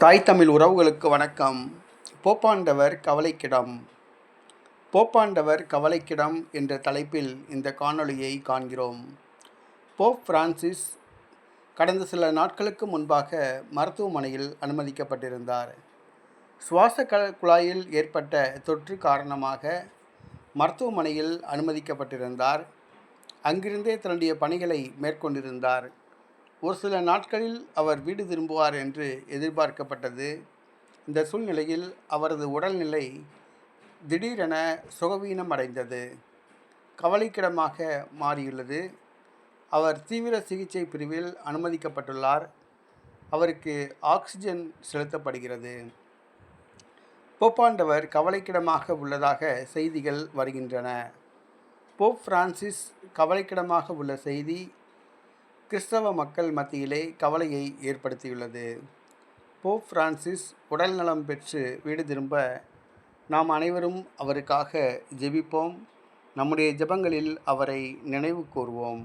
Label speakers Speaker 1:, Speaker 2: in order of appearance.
Speaker 1: தாய் தமிழ் உறவுகளுக்கு வணக்கம். போப்பாண்டவர் கவலைக்கிடம். போப்பாண்டவர் கவலைக்கிடம் என்ற தலைப்பில் இந்த காணொளியை காண்கிறோம். போப் பிரான்சிஸ் கடந்த சில நாட்களுக்கு முன்பாக மருத்துவமனையில் அனுமதிக்கப்பட்டிருந்தார். சுவாச குழாயில் ஏற்பட்ட தொற்று காரணமாக மருத்துவமனையில் அனுமதிக்கப்பட்டிருந்தார். அங்கிருந்தே தன்னுடைய பணிகளை மேற்கொண்டிருந்தார். ஒரு சில நாட்களில் அவர் வீடு திரும்புவார் என்று எதிர்பார்க்கப்பட்டது. இந்த சூழ்நிலையில் அவரது உடல்நிலை திடீரென சுகவீனம் அடைந்தது, கவலைக்கிடமாக மாறியுள்ளது. அவர் தீவிர சிகிச்சை பிரிவில் அனுமதிக்கப்பட்டுள்ளார். அவருக்கு ஆக்சிஜன் செலுத்தப்படுகிறது. போப்பாண்டவர் கவலைக்கிடமாக உள்ளதாக செய்திகள் வருகின்றன. போப் பிரான்சிஸ் கவலைக்கிடமாக உள்ள செய்தி கிறிஸ்தவ மக்கள் மத்தியிலே கவலையை ஏற்படுத்தியுள்ளது. போப் பிரான்சிஸ் உடல் நலம் பெற்று வீடு திரும்ப நாம் அனைவரும் அவருக்காக ஜெபிப்போம். நம்முடைய ஜெபங்களில் அவரை நினைவு கூர்வோம்.